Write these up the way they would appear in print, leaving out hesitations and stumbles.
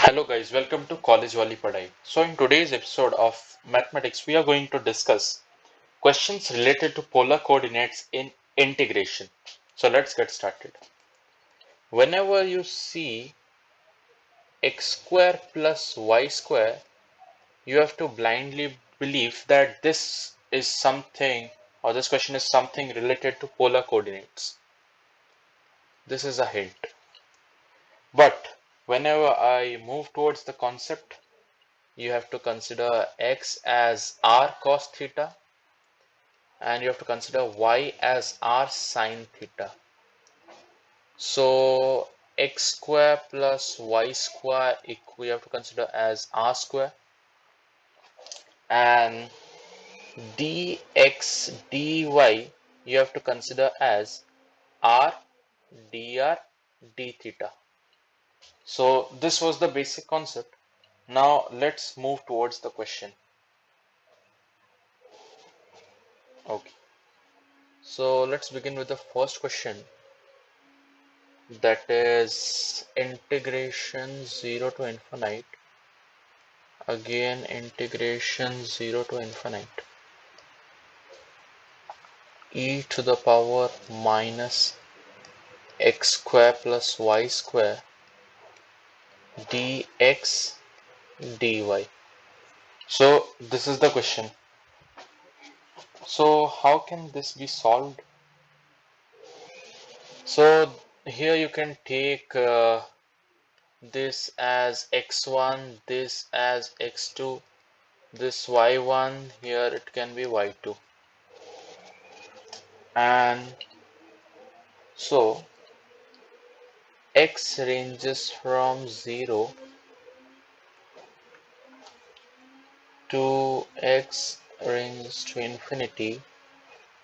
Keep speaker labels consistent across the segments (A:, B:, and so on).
A: Hello guys, welcome to Collegewali PADHAI. So in today's episode of mathematics, we are going to discuss questions related to polar coordinates in integration. So let's get started. Whenever you see x square plus y square, you have to blindly believe that this is something or this question is something related to polar coordinates. This is a hint. But whenever I move towards the concept, you have to consider x as r cos theta and you have to consider y as r sine theta. So x square plus y square we have to consider as r square, and dx dy you have to consider as r dr d theta. So this was the basic concept. Now let's move towards the question. Okay, so let's begin with the first question, that is integration 0 to infinite, again integration 0 to infinite, e to the power minus x square plus y square dx dy. So this is the question. So how can this be solved? So here you can take this as x1, this as x2, this y1, here it can be y2. And so x ranges from 0 to x ranges to infinity,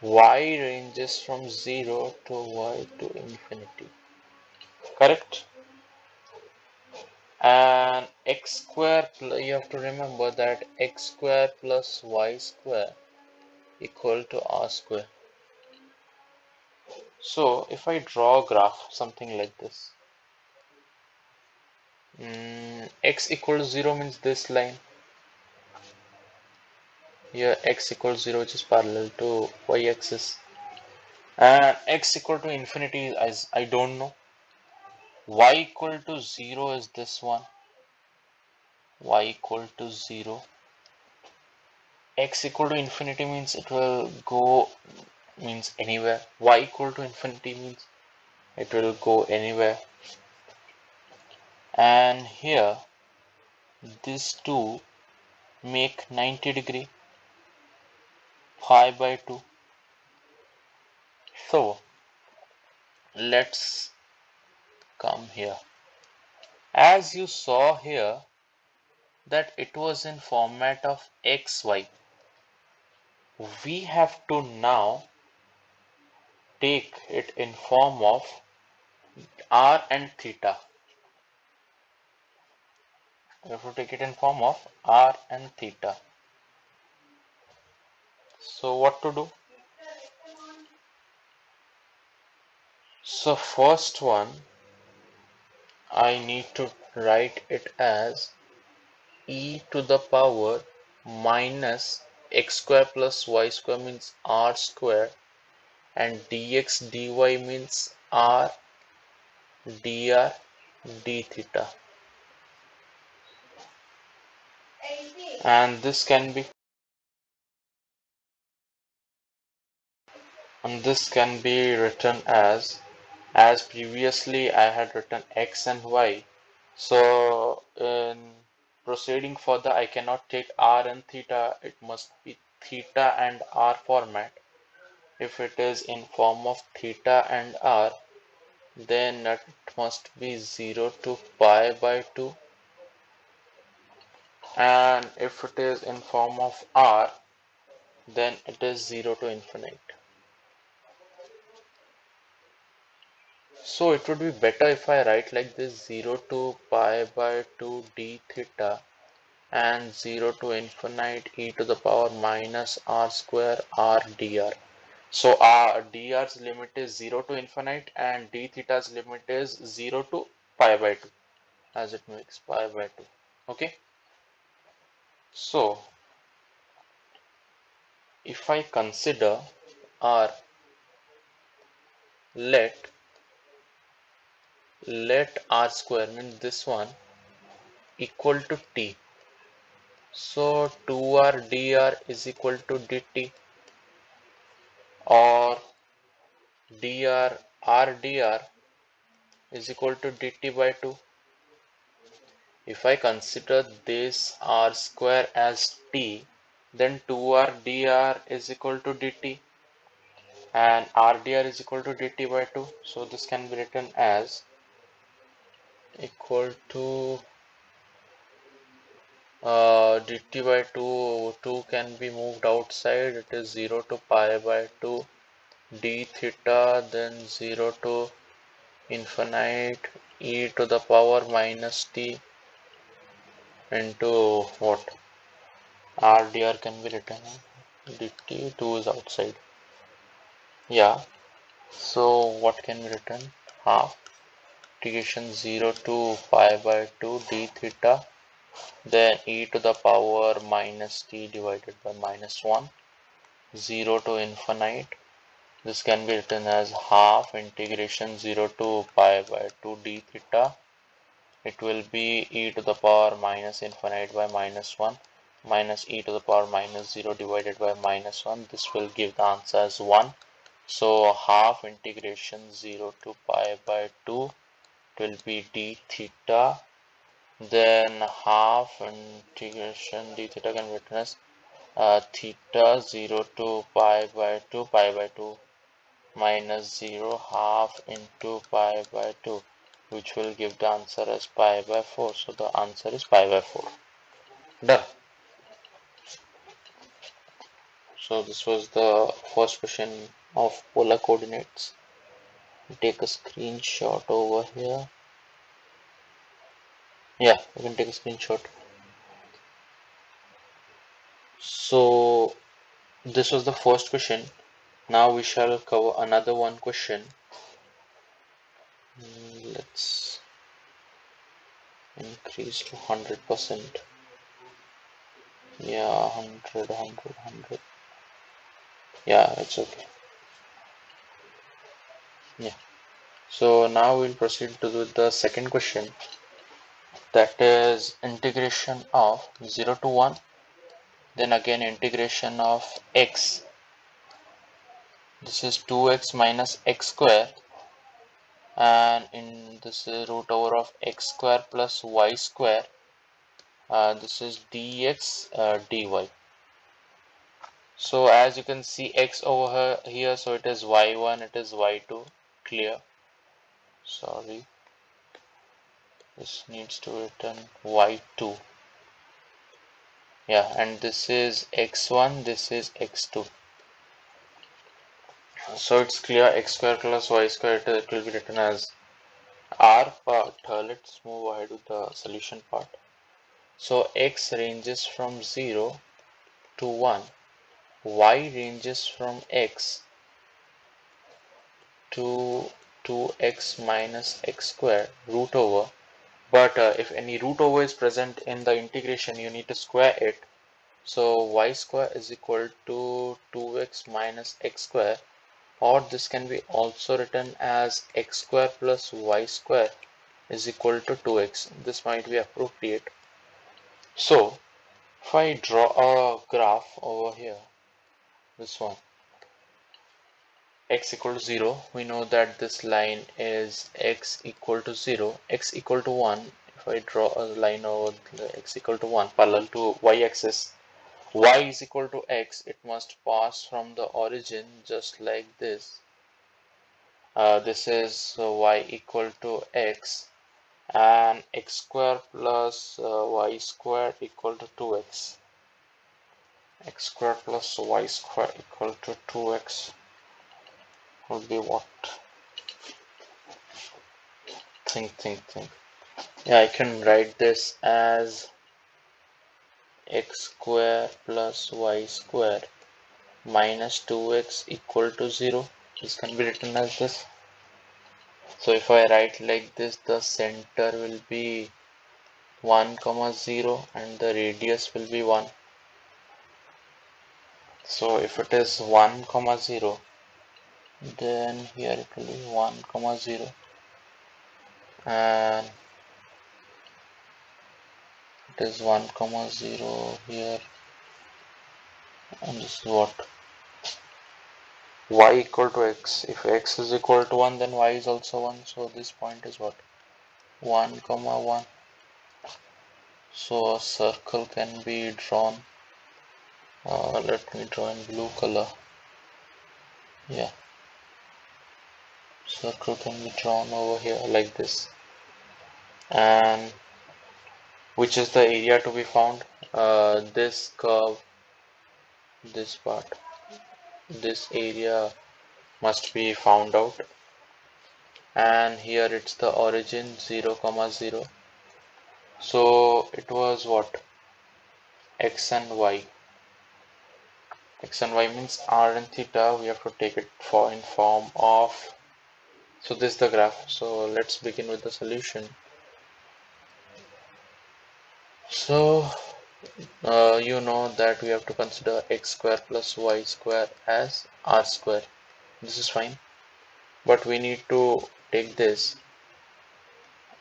A: y ranges from 0 to y to infinity. Correct? And x square, you have to remember that x square plus y square equal to r square. So if I draw a graph something like this, x equals 0 means this line. Here x equals 0, which is parallel to y-axis, and x equal to infinity as I don't know. Y equal to 0 is this one. Y equal to 0. X equal to infinity means it will go, means anywhere. Y equal to infinity means it will go anywhere. And here these two make 90 degree, pi by 2. So let's come here. As you saw here that it was in format of xy, we have to now take it in form of r and theta. We have to take it in form of r and theta. So what to do? So first one, I need to write it as e to the power minus x square plus y square means r square, and dx dy means r dr d theta. And this can be written as previously I had written x and y. So in proceeding further, I cannot take r and theta, it must be theta and r format. If it is in form of theta and r, then it must be 0 to pi by 2, and if it is in form of r, then it is 0 to infinite. So it would be better if I write like this: 0 to pi by 2 d theta and 0 to infinite e to the power minus r square r dr. So r dr's limit is 0 to infinite and d theta's limit is 0 to pi by 2. as it makes pi by 2. Okay, so if I consider r, let r square means this one equal to t. So 2r dr is equal to dt, or dr r dr is equal to dt by 2. If I consider this r square as t, then 2r dr is equal to dt, and r dr is equal to dt by 2. So this can be written as equal to dt by 2 can be moved outside. It is 0 to pi by 2 d theta, then 0 to infinite e to the power minus t into what, r dr can be written dt, 2 is outside. Yeah, so what can be written? Half integration 0 to pi by 2 d theta, then e to the power minus t divided by minus 1, 0 to infinite. This can be written as half integration 0 to pi by 2 d theta. It will be e to the power minus infinite by minus 1 minus e to the power minus 0 divided by minus 1. This will give the answer as 1. So half integration 0 to pi by 2 will be d theta, then half integration d theta can be written as theta 0 to pi by 2 minus 0 half into pi by 2, which will give the answer as pi by 4. So the answer is pi by 4. Done. So this was the first question of polar coordinates. Take a screenshot over here. Yeah, you can take a screenshot. So this was the first question. Now we shall cover another one question. Let's increase to 100%. Yeah, 100. Yeah, it's okay. Yeah. So now we'll proceed to the second question, that is integration of 0 to 1, then again integration of x. This is 2x minus x square, and in this root over of x square plus y square. This is dx dy. So as you can see x over here, so it is y1, it is y2. Clear? Sorry, this needs to return y2. Yeah, and this is x1, this is x2. So it's clear, x square plus y square, it will be written as r part. Let's move ahead with the solution part. So x ranges from 0 to 1, y ranges from x to 2x minus x square root over. But if any root over is present in the integration, you need to square it. So y square is equal to 2x minus x square, or this can be also written as x square plus y square is equal to 2x. This might be appropriate. So if I draw a graph over here, this one, x equal to 0, we know that this line is x equal to 0, x equal to 1. If I draw a line over x equal to 1 parallel to y axis, y is equal to x, it must pass from the origin just like this. This is y equal to x, and x square plus y square equal to 2x. X square plus y square equal to 2x will be what? Think. Yeah, I can write this as x square plus y square minus 2x equal to 0. This can be written as this. So if I write like this, the center will be 1 comma 0 and the radius will be 1. So if it is 1 comma 0, then here it will be 1 comma 0, and it is 1 comma 0 here, and this is what? Y equal to x. If x is equal to 1, then y is also 1. So this point is what? 1 comma 1. So a circle can be drawn. Let me draw in blue color. Yeah, circle can be drawn over here like this. And which is the area to be found? This curve, this part, this area must be found out. And here it's the origin 0 comma 0. So it was what? X and y. X and y means r and theta. We have to take it for in form of. So this is the graph. So let's begin with the solution. So you know that we have to consider x square plus y square as r square. This is fine, but we need to take this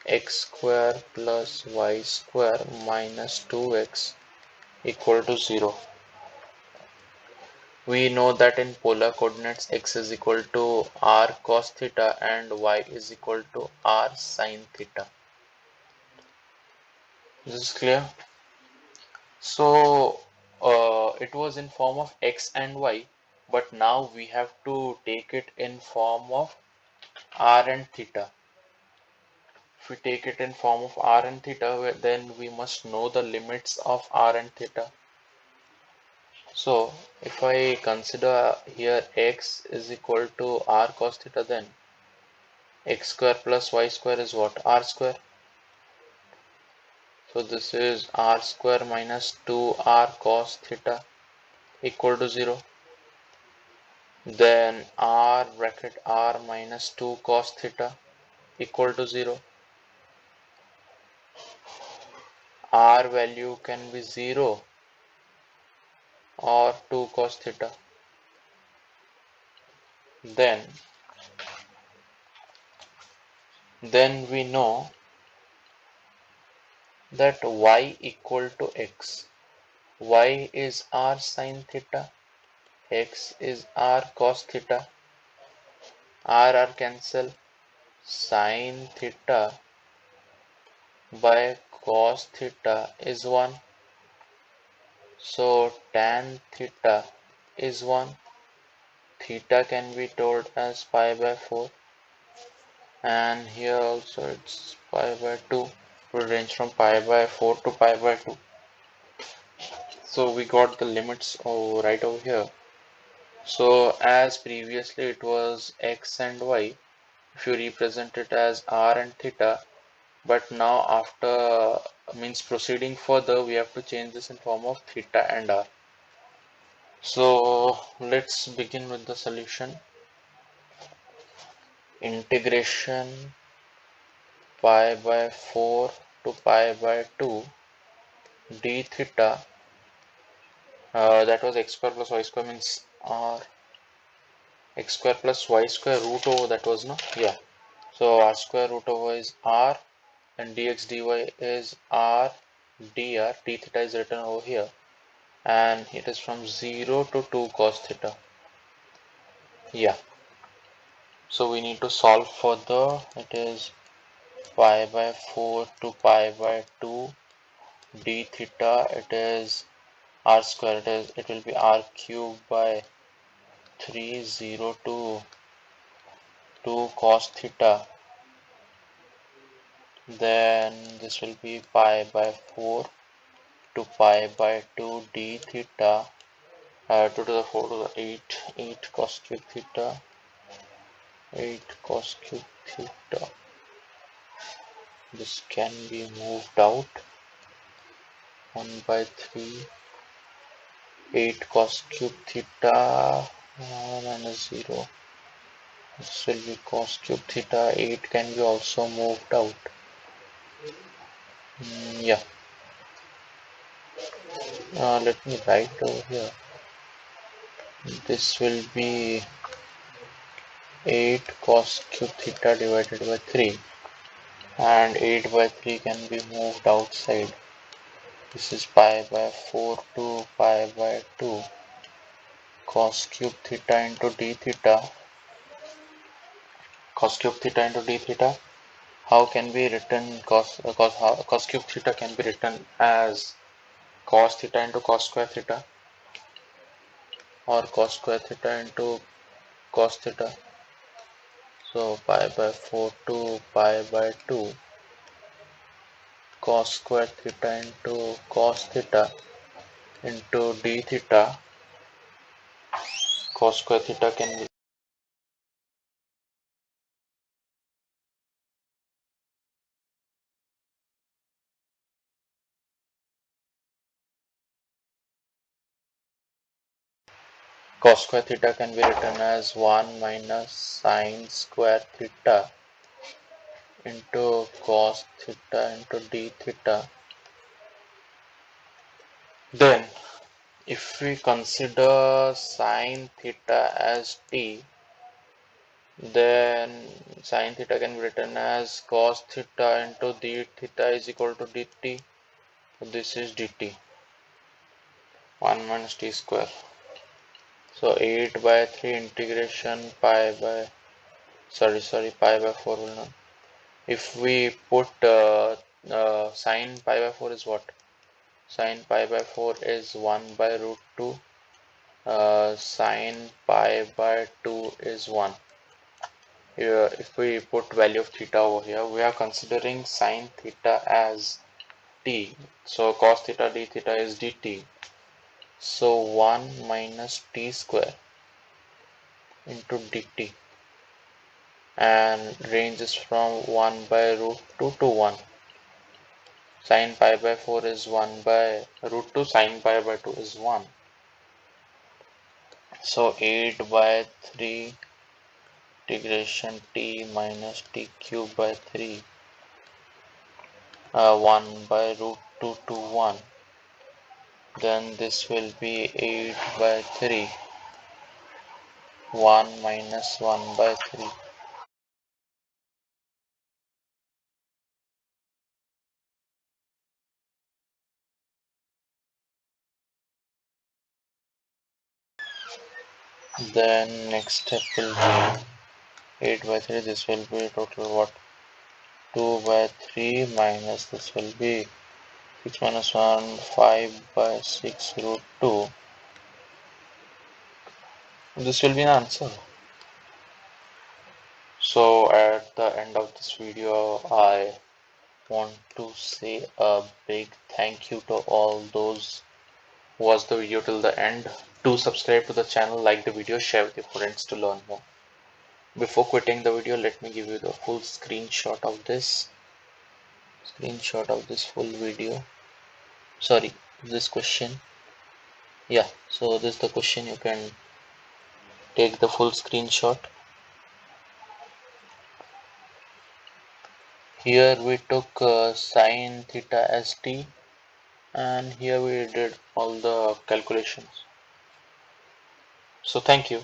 A: x square plus y square minus 2x equal to 0. We know that in polar coordinates x is equal to r cos theta and y is equal to r sin theta. This is clear. So it was in form of x and y, but now we have to take it in form of r and theta. If we take it in form of r and theta, then we must know the limits of r and theta. So if I consider here x is equal to r cos theta, then x square plus y square is what? R square. So this is r square minus 2r cos theta equal to 0. Then r bracket r minus 2 cos theta equal to 0. R value can be 0 or 2 cos theta. Then we know that y equal to x. Y is r sin theta, x is r cos theta, r cancel, sin theta by cos theta is 1. So tan theta is 1. Theta can be told as pi by 4, and here also it's pi by 2. It will range from pi by 4 to pi by 2. So we got the limits right over here. So as previously it was x and y, if you represent it as r and theta, but now after means proceeding further, we have to change this in form of theta and r. So let's begin with the solution. Integration pi by 4 to pi by 2 d theta, that was x square plus y square means r, x square plus y square root over, that was no, yeah. So r square root over is r, and dx dy is r dr. D theta is written over here, and it is from 0 to 2 cos theta. Yeah. So we need to solve further. It is pi by 4 to pi by 2 d theta. It is r square. It will be r cube by 3 0 to 2 cos theta. Then this will be pi by 4 to pi by 2 d theta, 2 to the 4 to the 8 cos cube theta, 8 cos cube theta. This can be moved out, 1 by 3, 8 cos cube theta minus 0. This will be cos cube theta. 8 can be also moved out. Yeah, let me write over here. This will be 8 cos cube theta divided by 3, and 8 by 3 can be moved outside. This is pi by 4 to pi by 2 cos cube theta into d theta. Cos cube theta into d theta. How can be written cos cube theta can be written as cos theta into cos square theta, or cos square theta into cos theta. So pi by 4 to pi by 2 cos square theta into cos theta into d theta. Cos square theta can be cos square theta can be written as 1 minus sine square theta into cos theta into d theta. Then if we consider sine theta as t, then sine theta can be written as cos theta into d theta is equal to dt. So this is dt, 1 minus t square. So 8 by 3 integration pi by 4 will not. If we put sine pi by 4 is what? Sine pi by 4 is 1 by root 2. Sine pi by 2 is 1. Here, if we put value of theta over here, we are considering sine theta as t. So cos theta d theta is dt. So 1 minus t square into dt, and ranges from 1 by root 2 to 1. Sine pi by 4 is 1 by root 2, sine pi by 2 is 1. So 8 by 3 integration t minus t cube by 3, 1 by root 2 to 1. Then this will be 8 by 3, 1 minus 1 by 3. Then next step will be 8 by 3, this will be total what? 2 by 3 minus this will be 6 minus 1, 5 by 6 root 2. This will be an answer. So at the end of this video, I want to say a big thank you to all those who watched the video till the end. Do subscribe to the channel, like the video, share with your friends to learn more. Before quitting the video, let me give you the full screenshot of this full video. Sorry, this question. Yeah, so this is the question. You can take the full screenshot. Here we took sine theta as t, and here we did all the calculations. So thank you.